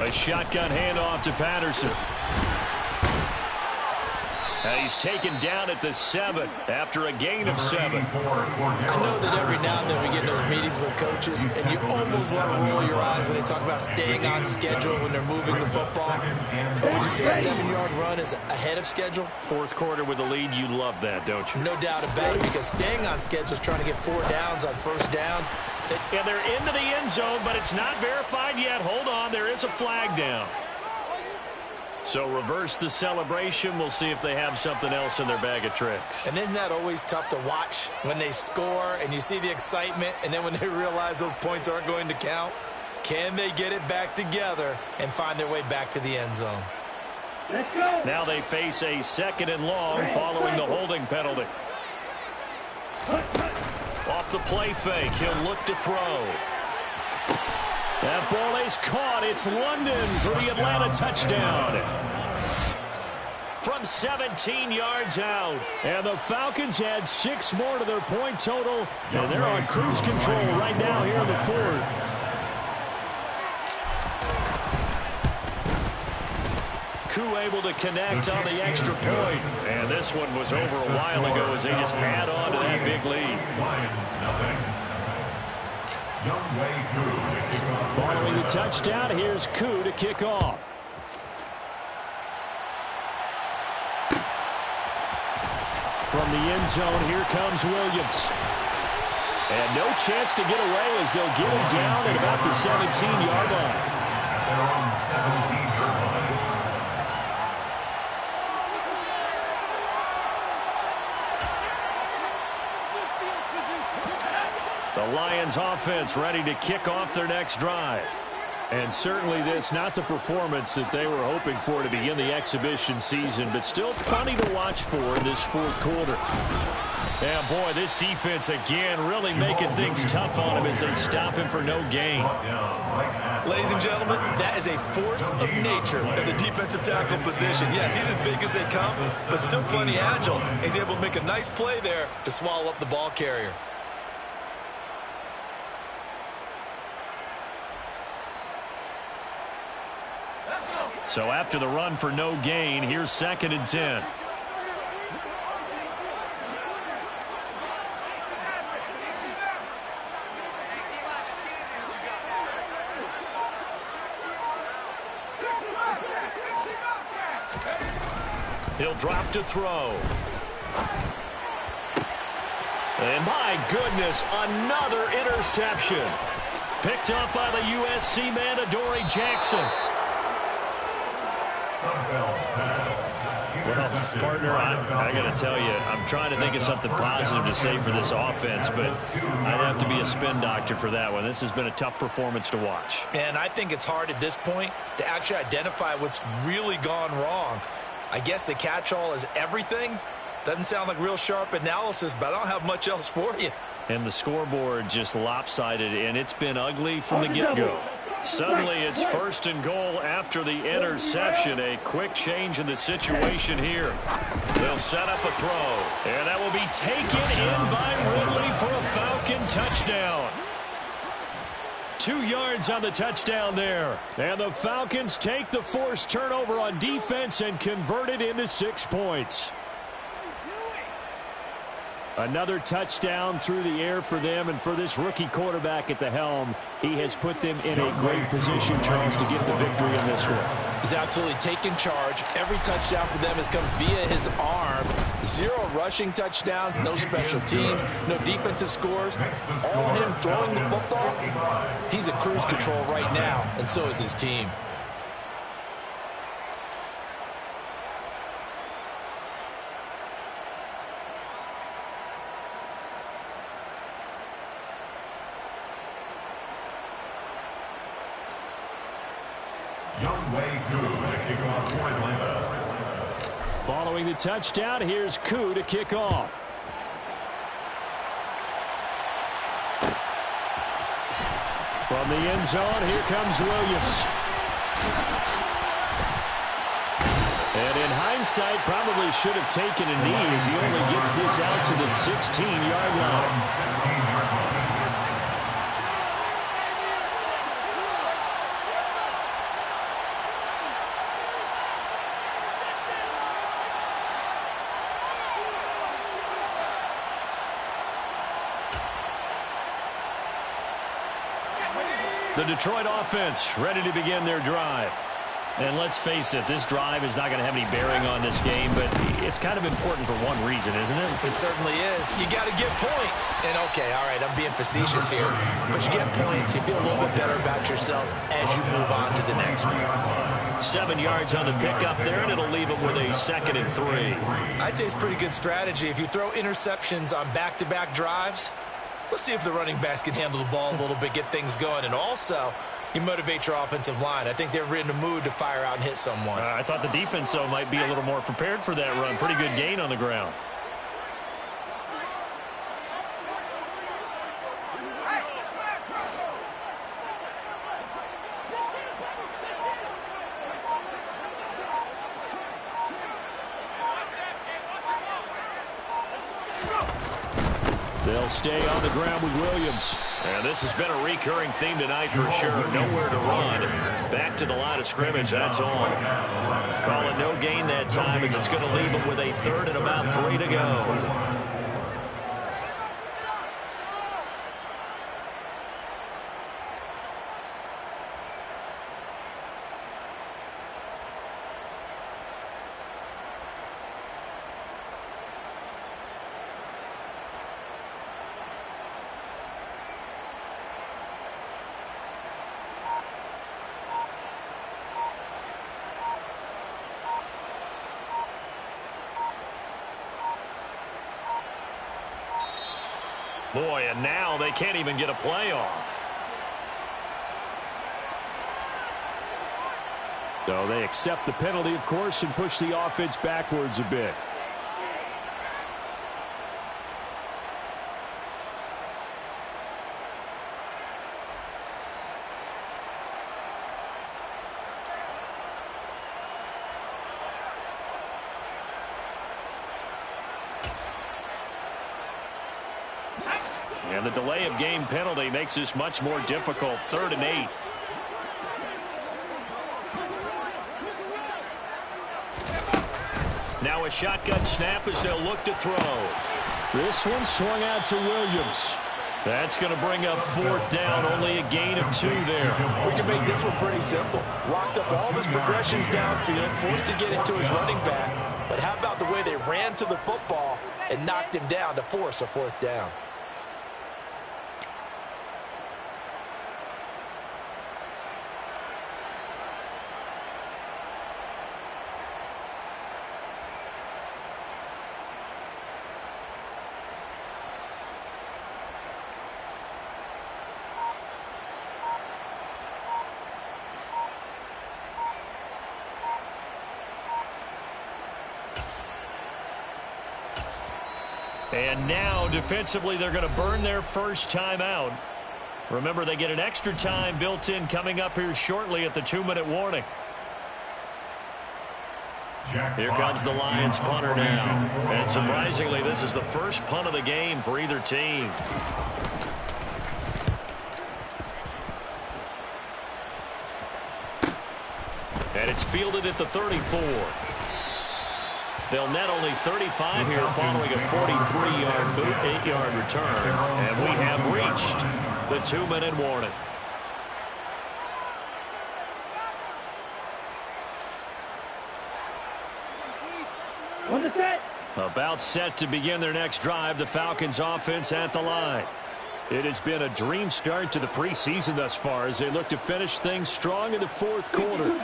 A shotgun handoff to Patterson. He's taken down at the 7 after a gain of 7. I know that every now and then we get in those meetings with coaches, and you almost want to roll your eyes when they talk about staying on schedule when they're moving the football. But would you say a 7-yard run is ahead of schedule? Fourth quarter with a lead, you love that, don't you? No doubt about it, because staying on schedule is trying to get 4 downs on first down. And they're into the end zone, but it's not verified yet. Hold on, there is a flag down. So reverse the celebration. We'll see if they have something else in their bag of tricks. And isn't that always tough to watch when they score and you see the excitement, and then when they realize those points aren't going to count? Can they get it back together and find their way back to the end zone? Let's go. Now they face a 2nd and long following the holding penalty. Off the play fake, he'll look to throw. That ball is caught. It's London for the Atlanta touchdown. From 17 yards out. And the Falcons add 6 more to their point total. And they're on cruise control right now here in the 4th. Koo able to connect on the extra point. And this one was over a while ago as they just add on to that big lead. Following the touchdown, here's Koo to kick off. From the end zone, here comes Williams. And no chance to get away as they'll get him down at about the 17-yard line. They're on 17-yard line. The Lions offense ready to kick off their next drive. And certainly this not the performance that they were hoping for to begin the exhibition season, but still plenty to watch for in this 4th quarter. And boy, this defense again really making things tough on him as they stop him for no gain. Ladies and gentlemen, that is a force of nature in the defensive tackle position. Yes, he's as big as they come, but still plenty agile. He's able to make a nice play there to swallow up the ball carrier. So after the run for no gain, here's 2nd and 10. He'll drop to throw. And my goodness, another interception. Picked up by the USC man, Adoree Jackson. Well, partner, I got to tell you, I'm trying to think of something positive to say for this offense, but I'd have to be a spin doctor for that one. This has been a tough performance to watch. And I think it's hard at this point to actually identify what's really gone wrong. I guess the catch-all is everything. Doesn't sound like real sharp analysis, but I don't have much else for you. And the scoreboard just lopsided, and it's been ugly from the get-go. Suddenly, it's 1st and goal after the interception. A quick change in the situation here. They'll set up a throw, and that will be taken in by Ridley for a Falcon touchdown. 2 yards on the touchdown there. And the Falcons take the forced turnover on defense and convert it into 6 points. Another touchdown through the air for them, and for this rookie quarterback at the helm, he has put them in a great position, Charles, to get the victory in this one. He's absolutely taken charge. Every touchdown for them has come via his arm. 0 rushing touchdowns, no special teams, no defensive scores. All him throwing the football. He's at cruise control right now, and so is his team. Following the touchdown, here's Koo to kick off. From the end zone, here comes Williams. And in hindsight, probably should have taken a knee as he only gets this out to the 16-yard line. The Detroit offense ready to begin their drive. And let's face it, this drive is not going to have any bearing on this game, but it's kind of important for one reason, isn't it? It certainly is. You got to get points. And, okay, all right, I'm being facetious here. But you get points, you feel a little bit better about yourself as you move on to the next one. 7 yards on the pickup there, and it'll leave them with a 2nd and 3. I'd say it's pretty good strategy. If you throw interceptions on back-to-back drives, let's see if the running backs can handle the ball a little bit, get things going. And also, you motivate your offensive line. I think they're in the mood to fire out and hit someone. I thought the defense, though, might be a little more prepared for that run. Pretty good gain on the ground. They'll stay on the ground with Williams. And this has been a recurring theme tonight for sure. Nowhere to run. Back to the line of scrimmage, that's all. Call it no gain that time as it's going to leave them with a 3rd and about 3 to go. Boy, and now they can't even get a playoff. So they accept the penalty, of course, and push the offense backwards a bit. And the delay of game penalty makes this much more difficult. 3rd and 8. Now a shotgun snap as they'll look to throw. This one swung out to Williams. That's going to bring up 4th down. Only a gain of 2 there. We can make this one pretty simple. Locked up all his progressions downfield, forced to get it to his running back. But how about the way they ran to the football and knocked him down to force a 4th down? And now, defensively, they're going to burn their first time out. Remember, they get an extra time built in coming up here shortly at the 2-minute warning. Here comes the Lions punter now. And surprisingly, this is the first punt of the game for either team. And it's fielded at the 34. They'll net only 35 here following a 43-yard boot, 8-yard return. And we have reached the 2-minute warning. About set to begin their next drive, the Falcons offense at the line. It has been a dream start to the preseason thus far as they look to finish things strong in the 4th quarter.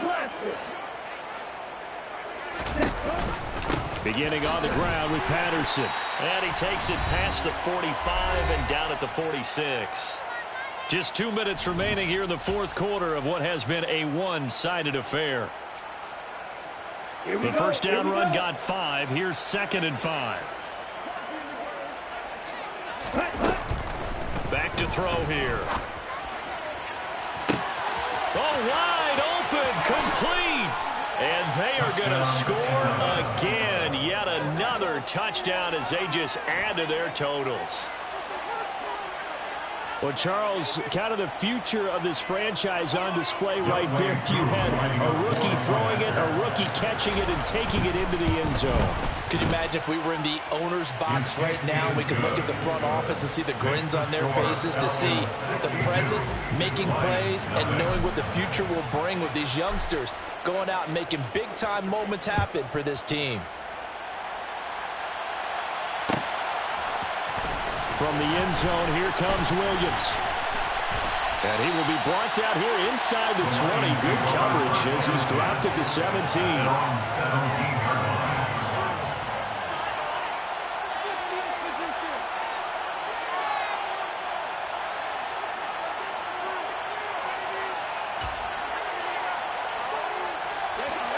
Beginning on the ground with Patterson. And he takes it past the 45 and down at the 46. Just 2 minutes remaining here in the 4th quarter of what has been a one-sided affair. The first down run got 5. Here's 2nd and 5. Back to throw here. Oh, wide open, complete. And they are going to score again. Yet another touchdown as they just add to their totals. Well, Charles, kind of the future of this franchise on display right there. You had a rookie throwing it, a rookie catching it, and taking it into the end zone. Could you imagine if we were in the owner's box right now? We could look at the front office and see the grins on their faces, to see the present making plays and knowing what the future will bring with these youngsters going out and making big-time moments happen for this team. From the end zone, here comes Williams. And he will be brought out here inside the 20. Good coverage as he's dropped at the 17.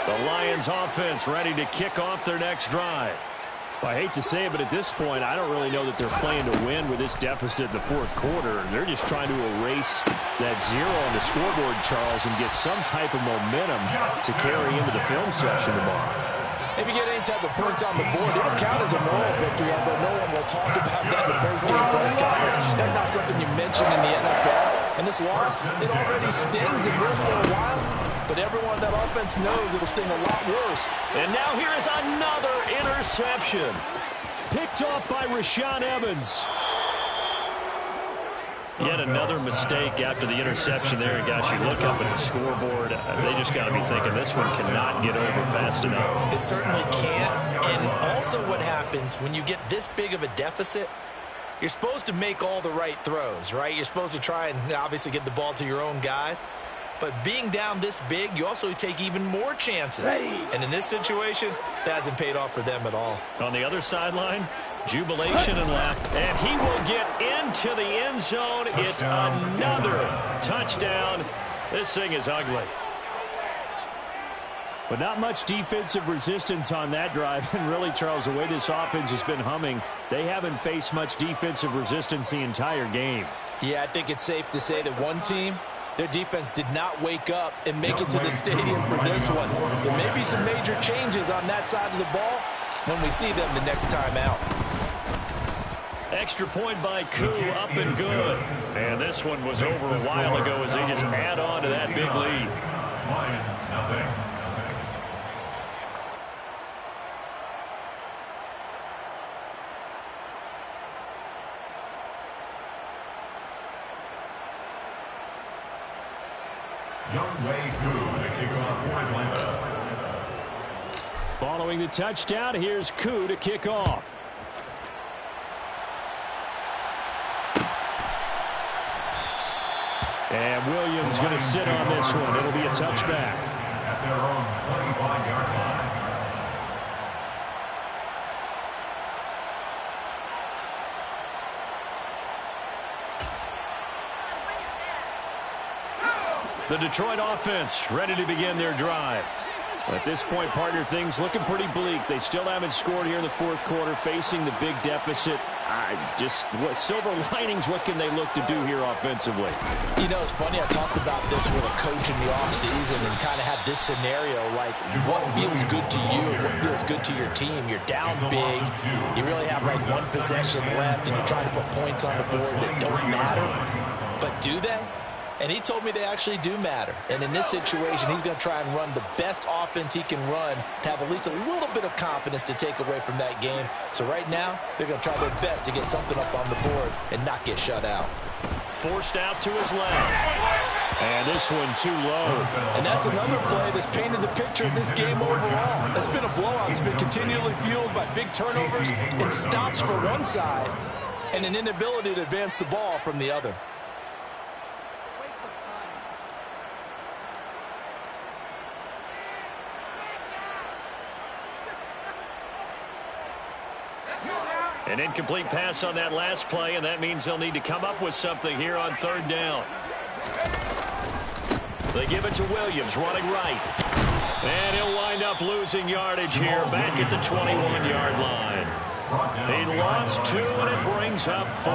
The Lions offense ready to kick off their next drive. Well, I hate to say it, but at this point, I don't really know that they're playing to win with this deficit in the fourth quarter. They're just trying to erase that zero on the scoreboard, Charles, and get some type of momentum to carry into the film session tomorrow. If you get any type of points on the board, it'll count as a moral victory, although no one will talk about that in the post-game press conference. That's not something you mention in the NFL. And this loss, it already stings and will for a while. But everyone on that offense knows it'll sting a lot worse. And now here is another interception. Picked off by Rashaan Evans. Yet another mistake after the interception there. And gosh, you look up at the scoreboard, they just got to be thinking this one cannot get over fast enough. It certainly can't. And also what happens when you get this big of a deficit, you're supposed to make all the right throws, right? You're supposed to try and obviously get the ball to your own guys. But being down this big, you also take even more chances. And in this situation, that hasn't paid off for them at all. On the other sideline, jubilation and laughter. And he will get into the end zone. It's another touchdown. This thing is ugly. But not much defensive resistance on that drive. And really, Charles, the way this offense has been humming, they haven't faced much defensive resistance the entire game. Yeah, I think it's safe to say that one team, their defense did not wake up and make it to the stadium for this one. There may be some major changes on that side of the ball when we see them the next time out. Extra point by Koo, up and good. And this one was over a while ago as they just add on to that big lead. Lions, nothing. Following the touchdown, here's Koo to kick off. And Williams going to sit on this one. It'll be a touchback. At their own 25-yard line. The Detroit offense ready to begin their drive. At this point, partner, things looking pretty bleak. They still haven't scored here in the fourth quarter, facing the big deficit. What silver linings, what can they look to do here offensively? You know, it's funny. I talked about this with a coach in the offseason and kind of had this scenario, like what feels good to you, what feels good to your team. You're down big. You really have like one possession left, and you're trying to put points on the board that don't matter. But do they? And he told me they actually do matter. And in this situation, he's going to try and run the best offense he can run to have at least a little bit of confidence to take away from that game. So right now, they're going to try their best to get something up on the board and not get shut out. Forced out to his left. And this one too low. And that's another play that's painted the picture of this game overall. It's been a blowout. It's been continually fueled by big turnovers and stops for one side and an inability to advance the ball from the other. An incomplete pass on that last play, and that means they'll need to come up with something here on third down. They give it to Williams, running right. And he'll wind up losing yardage here, back at the 21-yard line. He lost 2, and it brings up 4.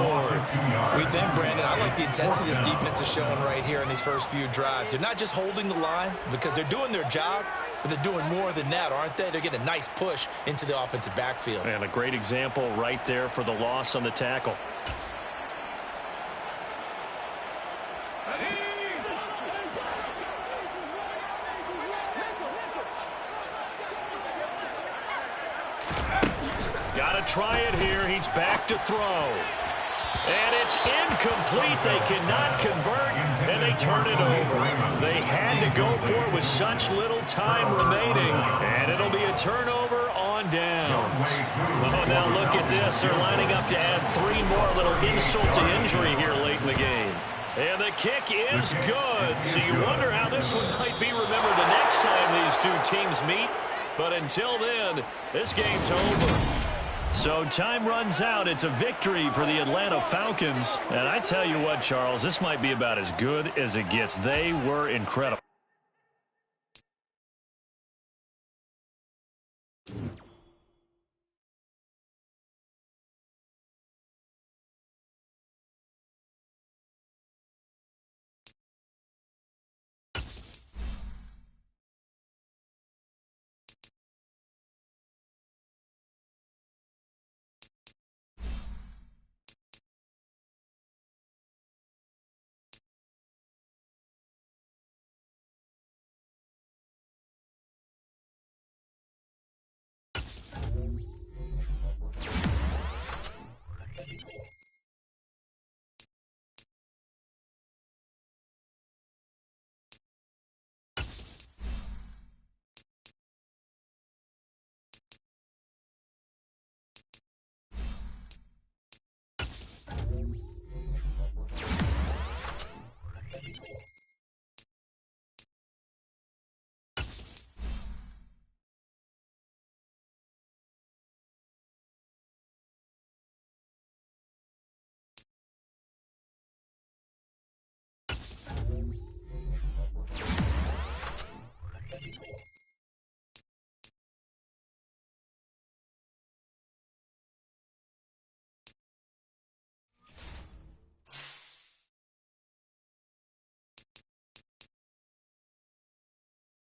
We think, Brandon, I like the intensity this defense is showing right here in these first few drives. They're not just holding the line because they're doing their job, but they're doing more than that, aren't they? They're getting a nice push into the offensive backfield. And a great example right there for the loss on the tackle. to try it here. He's back to throw. And it's incomplete. They cannot convert, and they turn it over. They had to go for it with such little time remaining, and it'll be a turnover on downs. Oh, now look at this. They're lining up to add 3 more, little insult to injury here late in the game. And the kick is good. So you wonder how this one might be remembered the next time these two teams meet. But until then, this game's over. So time runs out. It's a victory for the Atlanta Falcons. And I tell you what, Charles, this might be about as good as it gets. They were incredible.